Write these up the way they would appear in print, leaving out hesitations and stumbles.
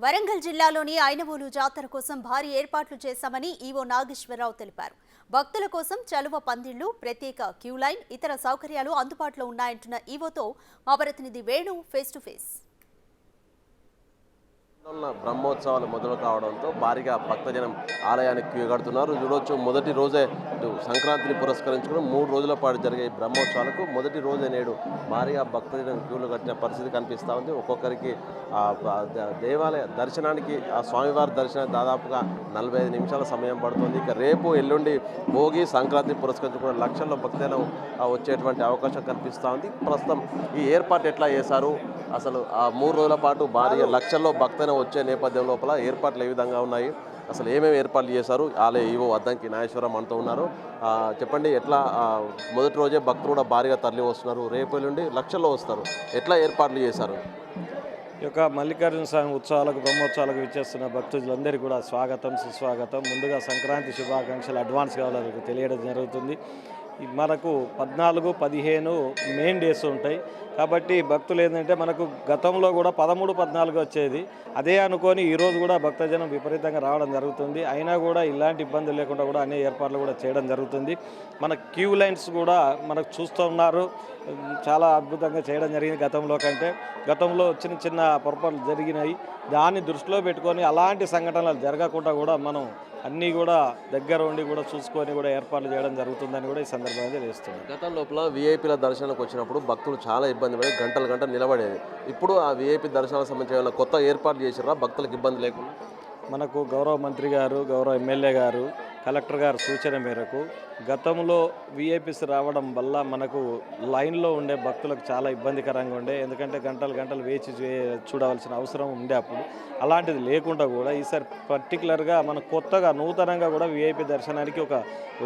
వరంగల్ జిల్లాలోని ఐనవోలు జాతర కోసం భారీ ఏర్పాట్లు చేశామని ఈవో నాగేశ్వరరావు తెలిపారు. భక్తుల కోసం చలువ పందిళ్లు, ప్రత్యేక క్యూ లైన్, ఇతర సౌకర్యాలు అందుబాటులో ఉన్నాయంటున్న ఈవోతో మా ప్రతినిధి వేణు ఫేస్ టు ఫేస్. బ్రహ్మోత్సవాలు మొదలు కావడంతో భారీగా భక్తజనం ఆలయానికి క్యూ కడుతున్నారు. చూడొచ్చు, మొదటి రోజే సంక్రాంతిని పురస్కరించుకుని 3 రోజుల పాటు జరిగే బ్రహ్మోత్సవాలకు మొదటి రోజే నేడు భారీగా భక్తజనం క్యూలు కట్టిన పరిస్థితి కనిపిస్తూ ఉంది. ఒక్కొక్కరికి దేవాలయ దర్శనానికి ఆ స్వామివారి దర్శనం దాదాపుగా 45 నిమిషాల సమయం పడుతుంది. ఇక రేపు ఎల్లుండి భోగి సంక్రాంతి పురస్కరించుకున్న లక్షల్లో భక్తజనం వచ్చేటువంటి అవకాశం కనిపిస్తూ ఉంది. ప్రస్తుతం ఈ ఏర్పాటు ఎట్లా చేశారు, అసలు ఆ 3 రోజుల పాటు భారీగా లక్షల్లో భక్తజనం వచ్చే నేపథ్యం లోపల ఏర్పాట్లు ఏ విధంగా ఉన్నాయి, అసలు ఏమేమి ఏర్పాట్లు చేశారు, ఆలయ ఈవో అద్దంకి నాగేశ్వరరావు మనతో ఉన్నారు. చెప్పండి, ఎట్లా మొదటి రోజే భక్తులు కూడా భారీగా తరలి వస్తున్నారు, రేపు నుండి లక్షల్లో వస్తారు, ఎట్లా ఏర్పాట్లు చేశారు? ఈ యొక్క మల్లికార్జున స్వామి ఉత్సవాలకు బ్రహ్మోత్సవాలకు విచ్చేస్తున్న భక్తులందరికీ కూడా స్వాగతం, సుస్వాగతం. ముందుగా సంక్రాంతి శుభాకాంక్షలు అడ్వాన్స్గా వాళ్ళకి తెలియడం జరుగుతుంది. మనకు 14, 15 మెయిన్ డేస్ ఉంటాయి కాబట్టి భక్తులు ఏంటంటే మనకు గతంలో కూడా 13, 14 వచ్చేది. అదే అనుకొని ఈరోజు కూడా భక్తజనం విపరీతంగా రావడం జరుగుతుంది. అయినా కూడా ఇలాంటి ఇబ్బందులు లేకుండా కూడా అన్ని ఏర్పాట్లు కూడా చేయడం జరుగుతుంది. మన క్యూ లైన్స్ కూడా మనకు చూస్తున్నారు, చాలా అద్భుతంగా చేయడం జరిగింది. గతంలో కంటే గతంలో చిన్న చిన్న పొరపాట్లు జరిగినాయి. దాన్ని దృష్టిలో పెట్టుకొని అలాంటి సంఘటనలు జరగకుండా కూడా మనం అన్నీ కూడా దగ్గర ఉండి కూడా చూసుకొని కూడా ఏర్పాట్లు చేయడం జరుగుతుందని కూడా ఈ సందర్భంగా తెలియజేస్తుంది. గతం లోపల వీఐపీల దర్శనానికి వచ్చినప్పుడు భక్తులు చాలా ఇబ్బంది పడి గంటలు నిలబడేది. ఇప్పుడు ఆ వీఐపీ దర్శనాలకు సంబంధించి కొత్త ఏర్పాట్లు చేసిరా భక్తులకు ఇబ్బంది లేకుండా? మనకు గౌరవ మంత్రి గారు, గౌరవ ఎమ్మెల్యే గారు, కలెక్టర్ గారు సూచన మేరకు గతంలో వీఐపీస్ రావడం వల్ల మనకు లైన్లో ఉండే భక్తులకు చాలా ఇబ్బందికరంగా ఉండే. ఎందుకంటే గంటలు వేచి చూడవలసిన అవసరం ఉండే. అప్పుడు అలాంటిది లేకుండా కూడా ఈసారి పర్టికులర్గా మన కొత్తగా నూతనంగా కూడా వీఐపీ దర్శనానికి ఒక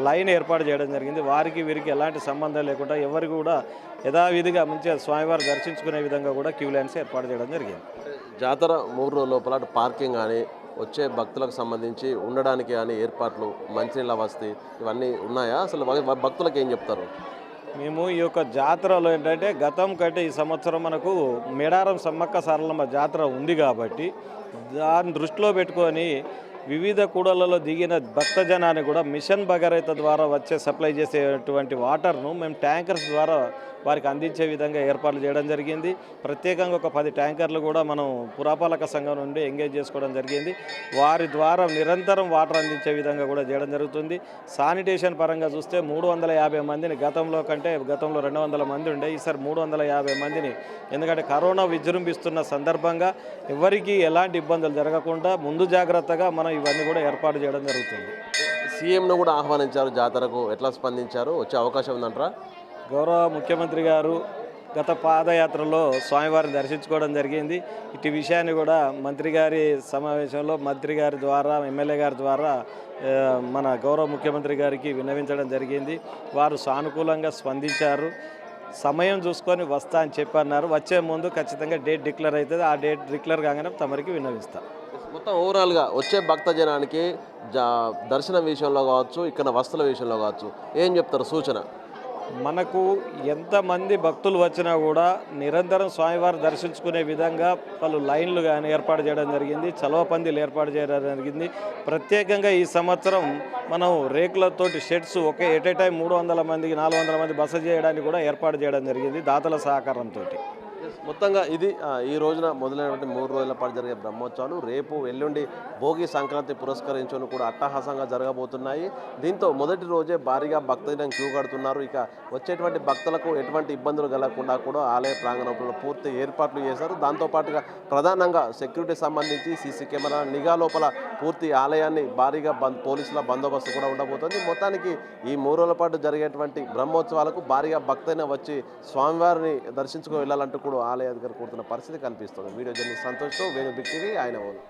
లైన్ ఏర్పాటు చేయడం జరిగింది. వారికి వీరికి ఎలాంటి సంబంధం లేకుండా ఎవరికి కూడా యథావిధిగా మంచిగా స్వామివారు దర్శించుకునే విధంగా కూడా క్యూ లైన్స్ ఏర్పాటు చేయడం జరిగింది. జాతర 3 రోజుల లోపల పార్కింగ్ కానీ, వచ్చే భక్తులకు సంబంధించి ఉండడానికి కానీ ఏర్పాట్లు, మంచినీళ్ళ వసతి ఇవన్నీ ఉన్నాయా? అసలు భక్తులకు ఏం చెప్తారు? మేము ఈ యొక్క జాతరలో ఏంటంటే గతం కంటే ఈ సంవత్సరం మనకు మేడారం సమ్మక్క సారలమ్మ జాతర ఉంది కాబట్టి దాన్ని దృష్టిలో పెట్టుకొని వివిధ కూడళ్లలో దిగిన భక్తజనాన్ని కూడా మిషన్ భగీరథ ద్వారా వచ్చే సప్లై చేసేటువంటి వాటర్ను మేము ట్యాంకర్స్ ద్వారా వారికి అందించే విధంగా ఏర్పాట్లు చేయడం జరిగింది. ప్రత్యేకంగా ఒక 10 ట్యాంకర్లు కూడా మనం పురపాలక సంఘం నుండి ఎంగేజ్ చేసుకోవడం జరిగింది. వారి ద్వారా నిరంతరం వాటర్ అందించే విధంగా కూడా చేయడం జరుగుతుంది. శానిటేషన్ పరంగా చూస్తే 350 మందిని గతంలో 200 మంది ఉండే, ఈసారి 350 మందిని, ఎందుకంటే కరోనా విజృంభిస్తున్న సందర్భంగా ఎవరికి ఎలాంటి ఇబ్బందులు జరగకుండా ముందు జాగ్రత్తగా మనం ఇవన్నీ కూడా ఏర్పాటు చేయడం జరుగుతుంది. సీఎంను కూడా ఆహ్వానించారు జాతరకు, ఎట్లా స్పందించారు? వచ్చే అవకాశం ఉందంటారా? గౌరవ ముఖ్యమంత్రి గారు గత పాదయాత్రలో స్వామివారిని దర్శించుకోవడం జరిగింది. ఇటు విషయాన్ని కూడా మంత్రి గారి సమావేశంలో మంత్రి గారి ద్వారా, ఎమ్మెల్యే గారి ద్వారా మన గౌరవ ముఖ్యమంత్రి గారికి విన్నవించడం జరిగింది. వారు సానుకూలంగా స్పందించారు. సమయం చూసుకొని వస్తా అని చెప్పన్నారు. వచ్చే ముందు ఖచ్చితంగా డేట్ డిక్లేర్ అవుతుంది. ఆ డేట్ డిక్లేర్ కాగానే తమరికి విన్నవిస్తాం. మొత్తం ఓవరాల్గా వచ్చే భక్తజనానికి దర్శనం విషయంలో కావచ్చు, ఇక్కడ వస్తువుల విషయంలో కావచ్చు, ఏం చెప్తారు సూచన? మనకు ఎంతమంది భక్తులు వచ్చినా కూడా నిరంతరం స్వామివారు దర్శించుకునే విధంగా పలు లైన్లు కానీ ఏర్పాటు చేయడం జరిగింది, చలవ పందిలు ఏర్పాటు చేయడం జరిగింది. ప్రత్యేకంగా ఈ సంవత్సరం మనం రేకులతోటి షెడ్స్ ఎట్ ఏ టైం 300 మందికి 400 మంది బస చేయడానికి కూడా ఏర్పాటు చేయడం జరిగింది దాతల సహకారంతో. మొత్తంగా ఇది ఈ రోజున మొదలైనటువంటి 3 రోజుల పాటు జరిగే బ్రహ్మోత్సవాలు రేపు ఎల్లుండి భోగి సంక్రాంతి పురస్కరించుకొని కూడా అట్టహాసంగా జరగబోతున్నాయి. దీంతో మొదటి రోజే భారీగా భక్తులను క్యూ కడుతున్నారు. ఇక వచ్చేటువంటి భక్తులకు ఎటువంటి ఇబ్బందులు కలగకుండా కూడా ఆలయ ప్రాంగణంలో పూర్తి ఏర్పాట్లు చేశారు. దాంతోపాటుగా ప్రధానంగా సెక్యూరిటీ సంబంధించి సీసీ కెమెరా నిఘా లోపల పూర్తి ఆలయాన్ని భారీగా పోలీసుల బందోబస్తు కూడా ఉండబోతుంది. మొత్తానికి ఈ 3 రోజుల పాటు జరిగేటువంటి బ్రహ్మోత్సవాలకు భారీగా భక్తులను వచ్చి స్వామివారిని దర్శించుకు వెళ్ళాలంటూ కూడా ఆలయ దగ్గర కూర్చున్న పరిస్థితి కనిపిస్తుంది. వీడియో జర్నలిస్ట్ సంతోష్తో వేణు బిగ్ టీవీ, ఐనవోలు.